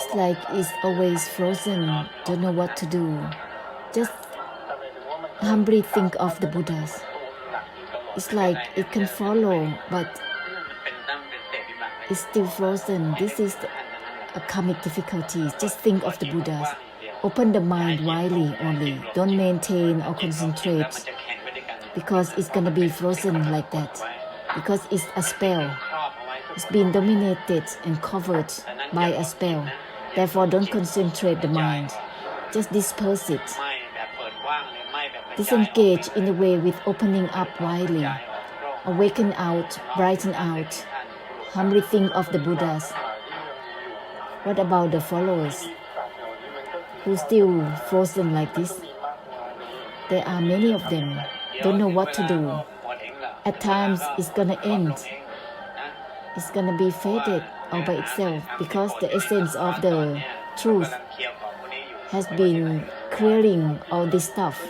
It's like it's always frozen, don't know what to do. Just humbly think of the Buddhas. It's like it can follow, but it's still frozen. This is a karmic difficulty. Just think of the Buddhas. Open the mind widely only. Don't maintain or concentrate, because it's gonna be frozen like that. Because it's a spell. It's been dominated and covered by a spell. Therefore, don't concentrate the mind. Just disperse it. Disengage in a way with opening up widely. Awaken out, brighten out. Humbly think of the Buddhas. What about the followers who still frozen like this? There are many of them. Don't know what to do. At times, it's gonna end. It's gonna be faded all by itself, because the essence of the truth has been clearing all this stuff.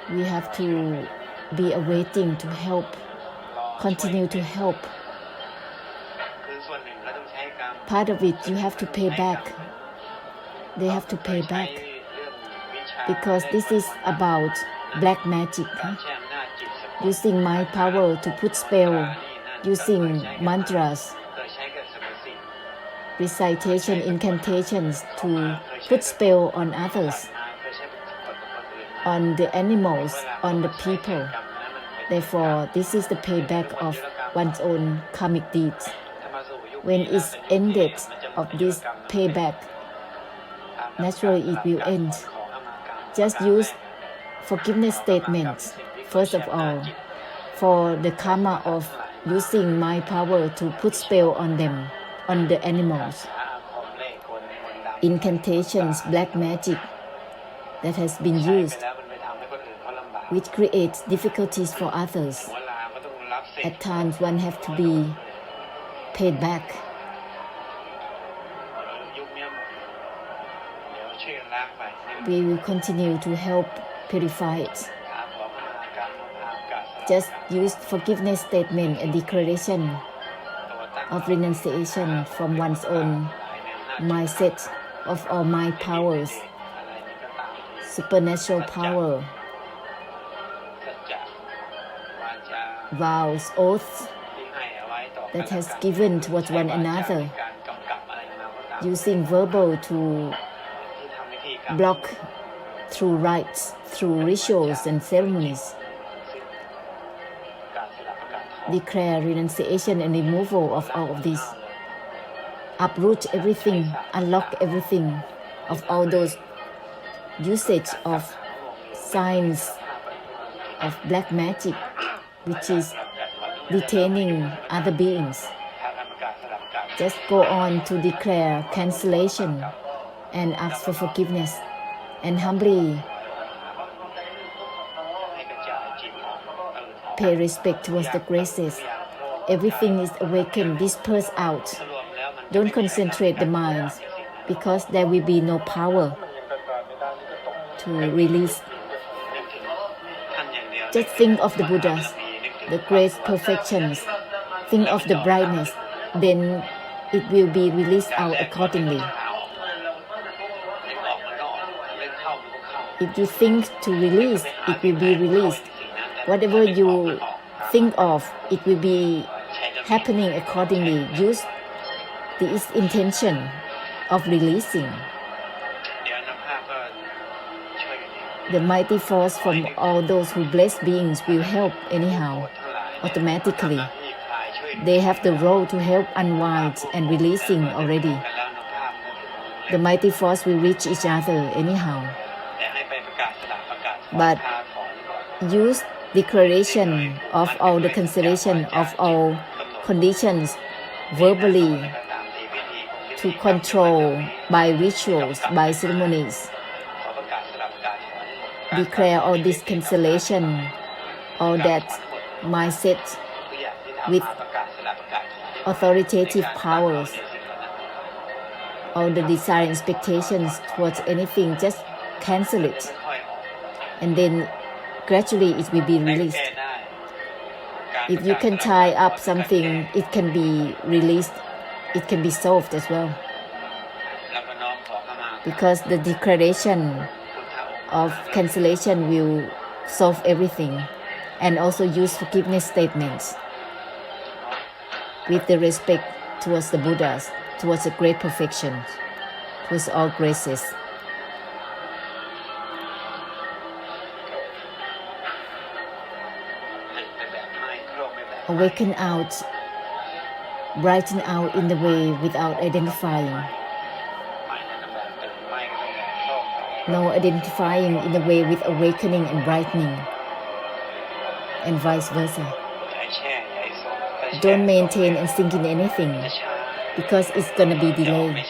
We have to be awaiting to help, continue to help. Part of it you have to pay back. They have to pay back, because this is about black magic. Using my power to put spell, using mantras, recitation, incantations to put spell on others, on the animals, on the people. Therefore, this is the payback of one's own karmic deeds. When it's ended of this payback, naturally it will end. Just use forgiveness statements, first of all, for the karma of using my power to put spell on them, on the animals. Incantations, black magic that has been used, which creates difficulties for others. At times one has to be paid back. We will continue to help purify it. Just use forgiveness statement and declaration of renunciation from one's own mindset of all my powers, supernatural power, vows, oaths that has given towards one another, using verbal to block through rites, through rituals and ceremonies. Declare renunciation and removal of all of this. Uproot everything, unlock everything of all those usage of signs of black magic, which is detaining other beings. Just go on to declare cancellation and ask for forgiveness, and humbly pay respect towards the graces. Everything is awakened, disperse out. Don't concentrate the mind, because there will be no power to release. Just think of the Buddhas, the great perfections. Think of the brightness, then it will be released out accordingly. If you think to release, it will be released. Whatever you think of, it will be happening accordingly. Use this intention of releasing. The mighty force from all those who bless beings will help anyhow, automatically. They have the role to help unwind and releasing already. The mighty force will reach each other anyhow. But use declaration of all the consideration of all conditions verbally to control by rituals, by ceremonies. Declare all this cancellation, all that mindset with authoritative powers, all the desire expectations towards anything, just cancel it. And then gradually it will be released. If you can tie up something, it can be released, it can be solved as well. Because the declaration of cancellation will solve everything, and also use forgiveness statements with the respect towards the Buddhas, towards the great perfection, towards all graces. Awaken out, brighten out in the way without identifying. No identifying in the way with awakening and brightening, and vice versa. Don't maintain and sink in anything, because it's gonna be delayed.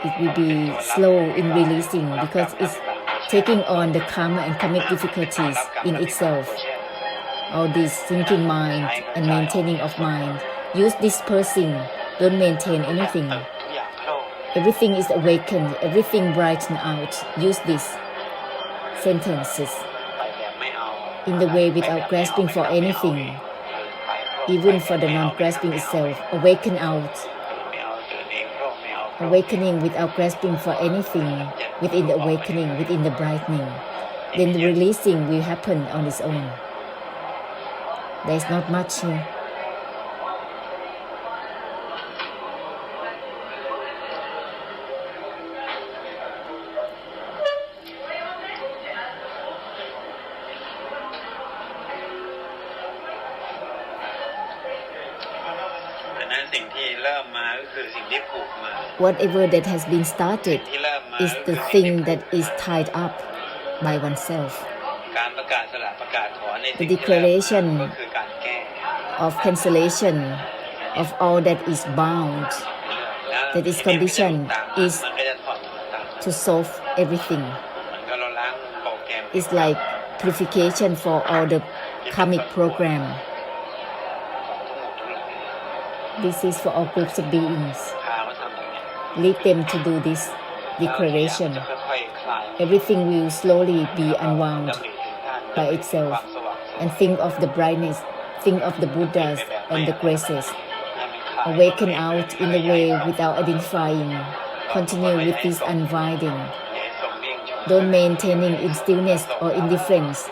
It will be slow in releasing, because it's taking on the karma and karmic difficulties in itself. All this thinking mind and maintaining of mind. Use dispersing, don't maintain anything. Everything is awakened, everything brighten out. Use these sentences in the way without grasping for anything, even for the non-grasping itself. Awaken out, awakening without grasping for anything, within the awakening, within the brightening. Then the releasing will happen on its own. There's not much here. Whatever that has been started is the thing that is tied up by oneself. The declaration of cancellation of all that is bound, that is conditioned, is to solve everything. It's like purification for all the karmic program. This is for all groups of beings. Lead them to do this declaration. Everything will slowly be unwound by itself, and think of the brightness, think of the Buddhas and the graces. Awaken out in the way without identifying. Continue with this unwinding. Don't maintaining in stillness or indifference.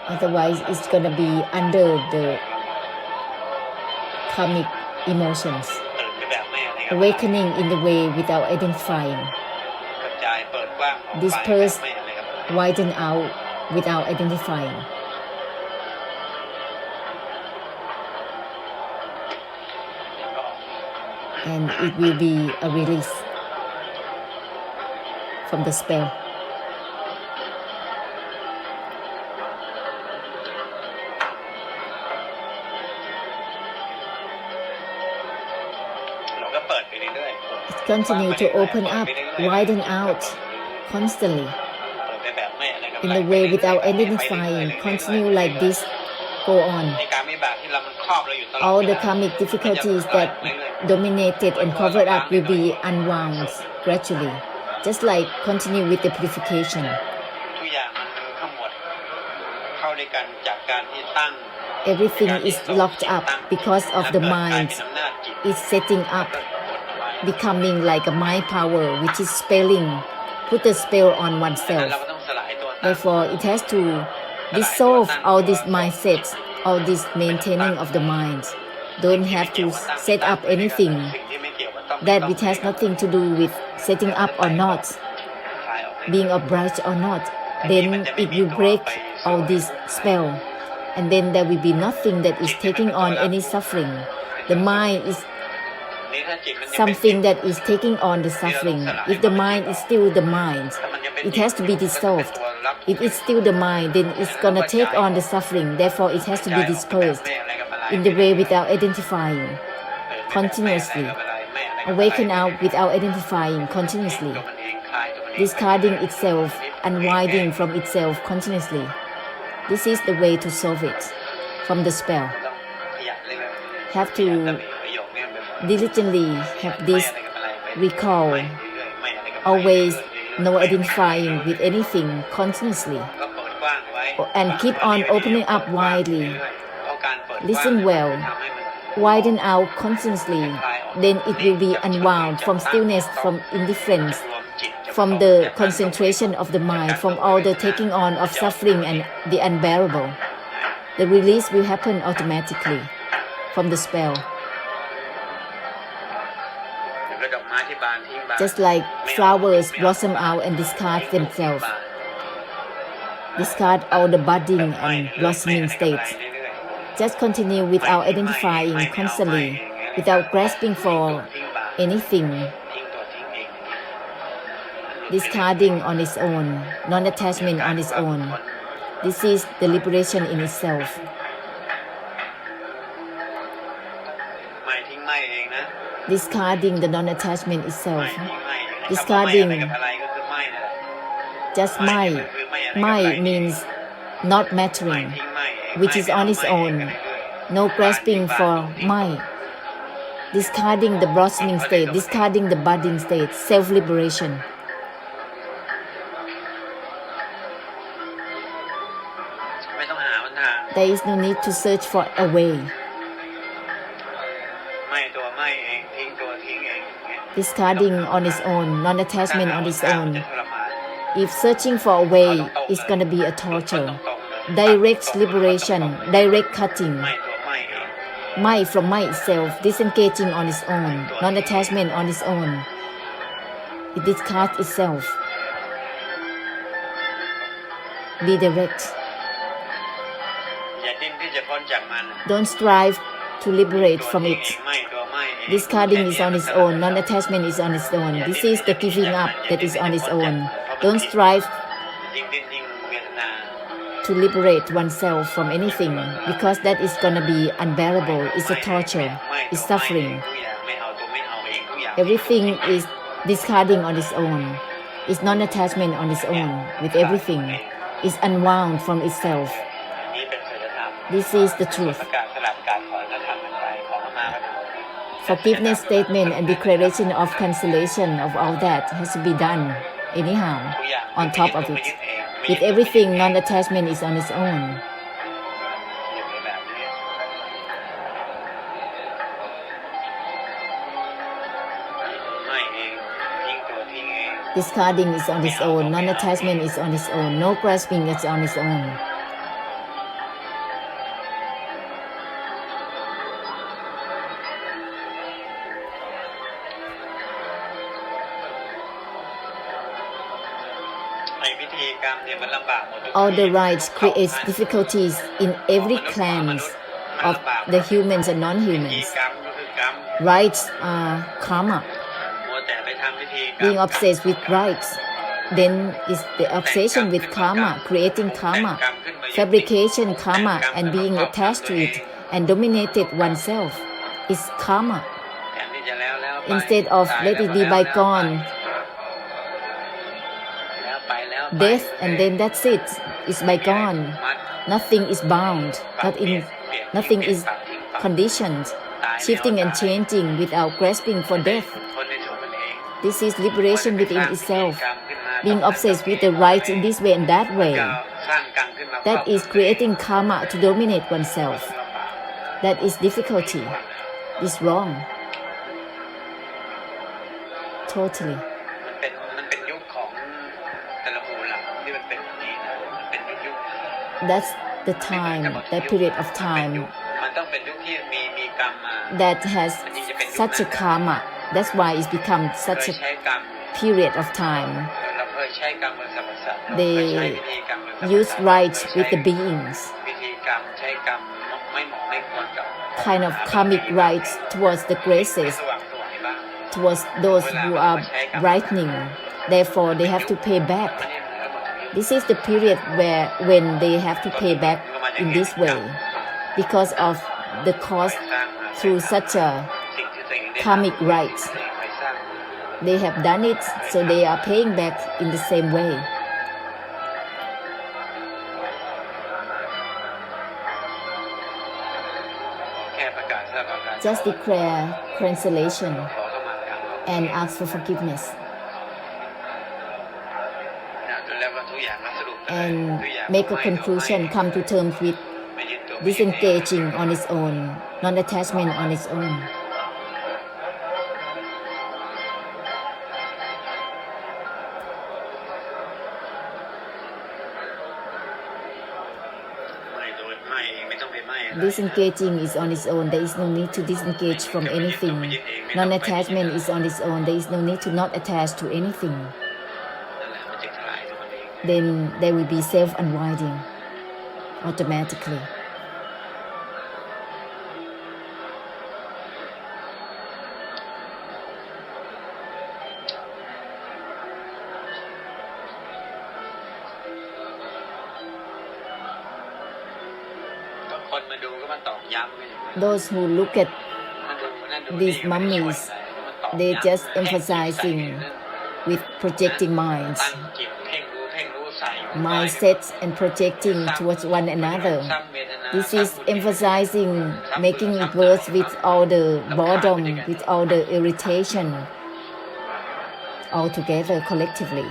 Otherwise, it's gonna be under the karmic emotions. Awakening in the way without identifying. Disperse, widen out without identifying. And it will be a release from the spell. Continue to open up, widen out constantly in the way without identifying. Continue like this, go on. All the karmic difficulties that dominated and covered up will be unwound gradually, just like continue with the purification. Everything is locked up because of the mind is setting up, becoming like a mind power which is spelling, put a spell on oneself. Therefore, it has to dissolve all these mindsets, all this maintaining of the mind. Don't have to set up anything that which has nothing to do with setting up or not, being upright or not. Then it will break all this spell, and then there will be nothing that is taking on any suffering. The mind is something that is taking on the suffering. If the mind is still the mind, it has to be dissolved. If it's still the mind, then it's gonna take on the suffering. Therefore, it has to be dispersed in the way without identifying continuously. Awaken out without identifying continuously. Discarding itself, unwinding from itself continuously. This is the way to solve it from the spell. Have to diligently have this recall, always no identifying with anything continuously. and keep on opening up widely. Listen well. Widen out constantly. Then it will be unwound from stillness, from indifference, from the concentration of the mind, from all the taking on of suffering and the unbearable. The release will happen automatically from the spell. Just like flowers blossom out and discard themselves. Discard all the budding and blossoming states. Just continue without identifying constantly, without grasping for anything. Discarding on its own, non-attachment on its own. This is the liberation in itself. Discarding the non-attachment itself. Discarding just my means not mattering, which is on its own. No grasping for my. Discarding the blossoming state, discarding the budding state, self-liberation. There is no need to search for a way. Discarding on its own, non-attachment on its own. If searching for a way is going to be a torture, direct liberation, direct cutting. My from my itself, disengaging on its own, non-attachment on its own. It discards itself. Be direct. Don't strive to liberate from it. Discarding is on its own, non-attachment is on its own. This is the giving up that is on its own. Don't strive to liberate oneself from anything, because that is going to be unbearable. It's a torture. It's suffering. Everything is discarding on its own. It's non-attachment on its own with everything. It's unwound from itself. This is the truth. Forgiveness statement and declaration of cancellation of all that has to be done anyhow, on top of it. With everything, non-attachment is on its own. Discarding is on its own, non-attachment is on its own, no grasping is on its own. All the rites create difficulties in every clan of the humans and non-humans. Rites are karma. Being obsessed with rites, then is the obsession with karma, creating karma, fabrication karma, and being attached to it and dominated oneself is karma. Instead of let it be bygone, death, and then that's it. It's bygone. Nothing is bound. Nothing is conditioned. Shifting and changing without grasping for death. This is liberation within itself. Being obsessed with the rights in this way and that way. That is creating karma to dominate oneself. That is difficulty. It's wrong. Totally. That's the time, that period of time that has such a karma. That's why it's become such a period of time. They use rights with the beings, kind of karmic rights towards the graces, towards those who are brightening. Therefore, they have to pay back. This is the period when they have to pay back in this way because of the cost through such a karmic rights. They have done it, so they are paying back in the same way. Just declare cancellation and ask for forgiveness. and make a conclusion, come to terms with disengaging on its own, non-attachment on its own. Disengaging is on its own. There is no need to disengage from anything. Non-attachment is on its own. There is no need to not attach to anything. Then there will be self-unwinding automatically. Those who look at these mummies, they just emphasizing with projecting minds, mindsets and projecting towards one another. This is emphasizing, making it worse with all the boredom, with all the irritation, all together collectively.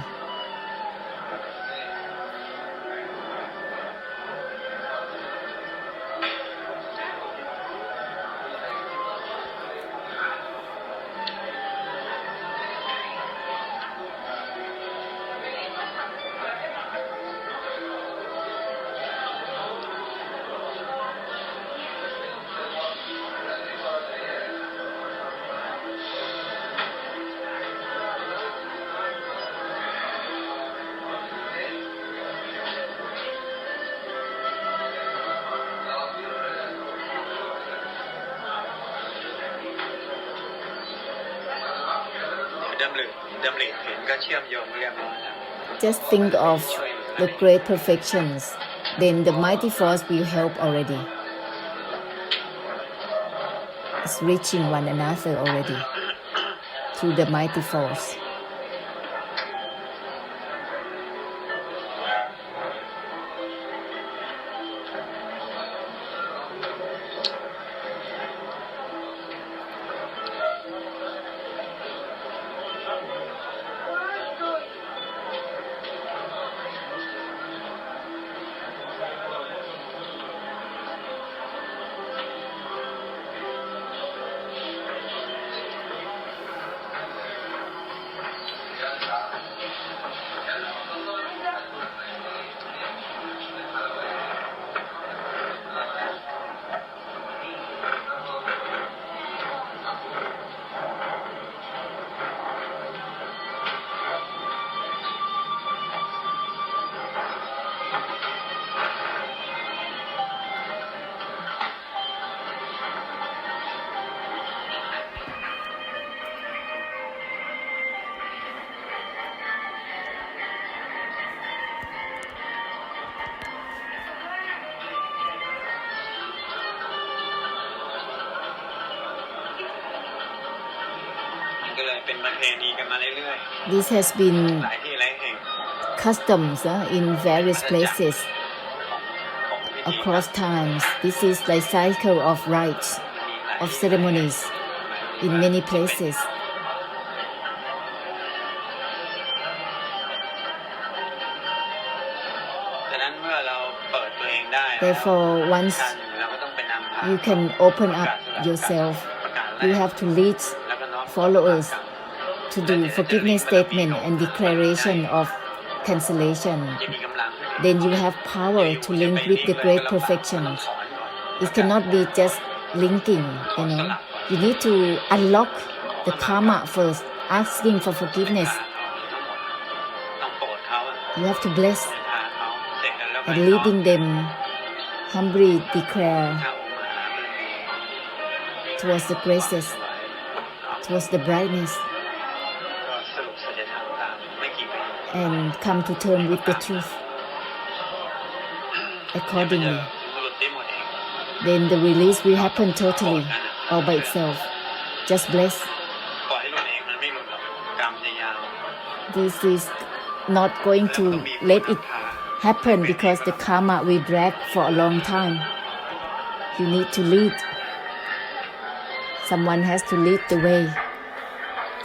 Just think of the great perfections, then the mighty force will help already. It's reaching one another already through the mighty force. This has been customs in various places across times. This is like cycle of rites, of ceremonies in many places. Therefore, once you can open up yourself, you have to lead followers to do forgiveness statement and declaration of cancellation. Then you have power to link with the great perfections. It cannot be just linking, You need to unlock the karma first, asking for forgiveness. You have to bless and leading them humbly declare towards the graces, towards the brightness, and come to terms with the truth accordingly. Then the release will happen totally, all by itself. Just bless. This is not going to let it happen because the karma will drag for a long time. You need to lead. Someone has to lead the way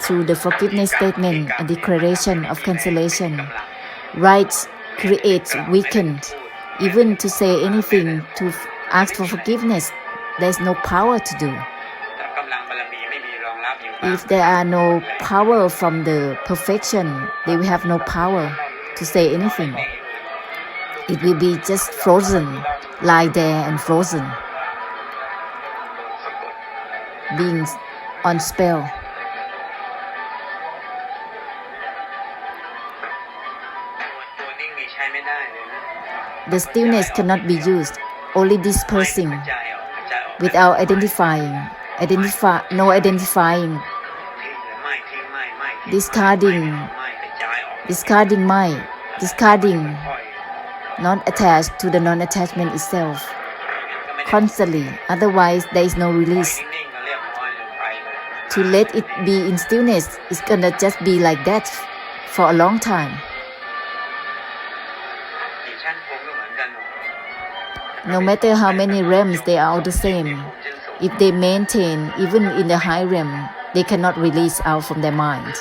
through the forgiveness statement and declaration of cancellation. Rites creates weakened. Even to say anything, to ask for forgiveness, there's no power to do. If there are no power from the perfection, they will have no power to say anything. It will be just frozen, lie there and frozen, being on spell. The stillness cannot be used, only dispersing without identifying, no identifying, discarding mind, discarding, not attached to the non-attachment itself, constantly, otherwise there is no release. To let it be in stillness is gonna just be like that for a long time. No matter how many realms, they are all the same. If they maintain, even in the high realm, they cannot release out from their mind.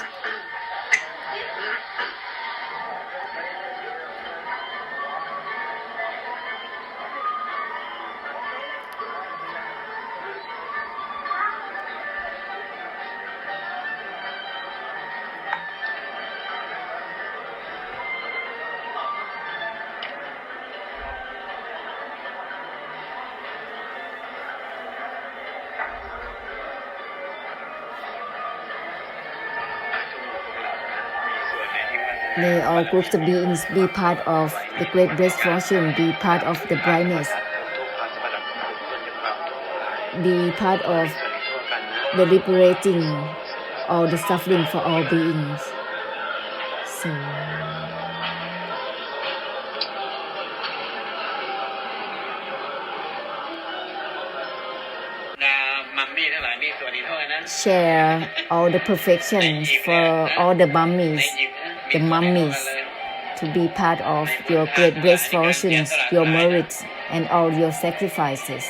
May all groups of beings be part of the great blessed fortune, be part of the brightness, be part of the liberating all the suffering for all beings. So, share all the perfections for all the mummies, to be part of your great blessed fortunes, your merits, and all your sacrifices.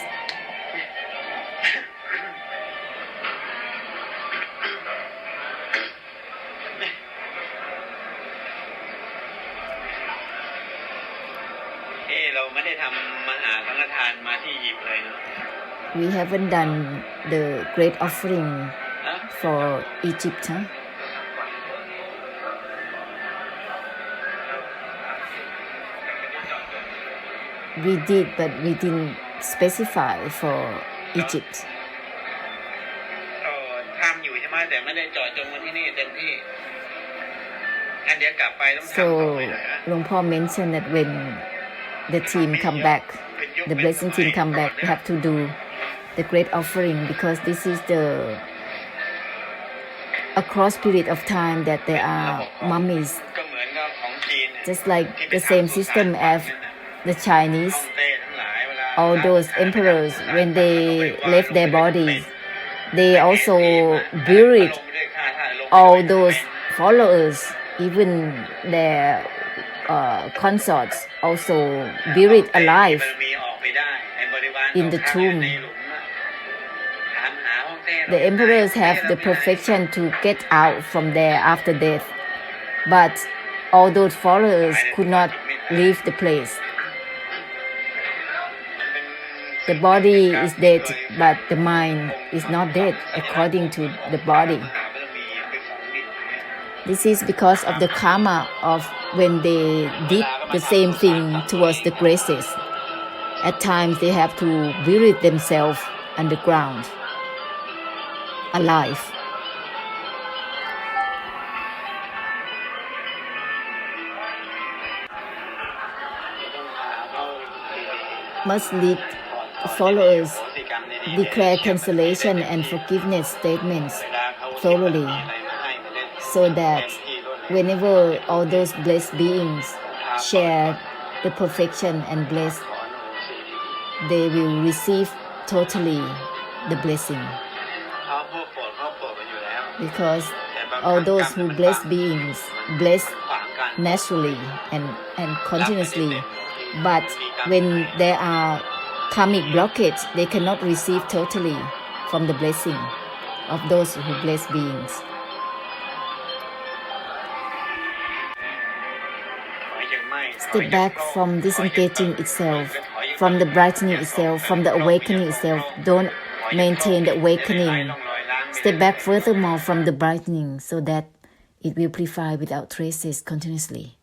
We haven't done the great offering for Egypt, huh? We did, but we didn't specify for Egypt. So, Luang Por mentioned that when the team come back, the blessing team come back, we have to do the great offering, because this is across period of time that there are mummies, just like the same system as the Chinese. All those emperors, when they left their bodies, they also buried all those followers, even their consorts, also buried alive in the tomb. The emperors have the perfection to get out from there after death, but all those followers could not leave the place. The body is dead, but the mind is not dead according to the body. This is because of the karma of when they did the same thing towards the graces. At times they have to bury themselves underground, alive. Must lead followers declare cancellation and forgiveness statements thoroughly, so that whenever all those blessed beings share the perfection and bless, they will receive totally the blessing. Because all those who bless beings bless naturally and continuously, but when there are karmic blockage, they cannot receive totally from the blessing of those who bless beings. step back from disengaging itself, from the brightening itself, from the awakening itself. Don't maintain the awakening. Step back furthermore from the brightening so that it will purify without traces continuously.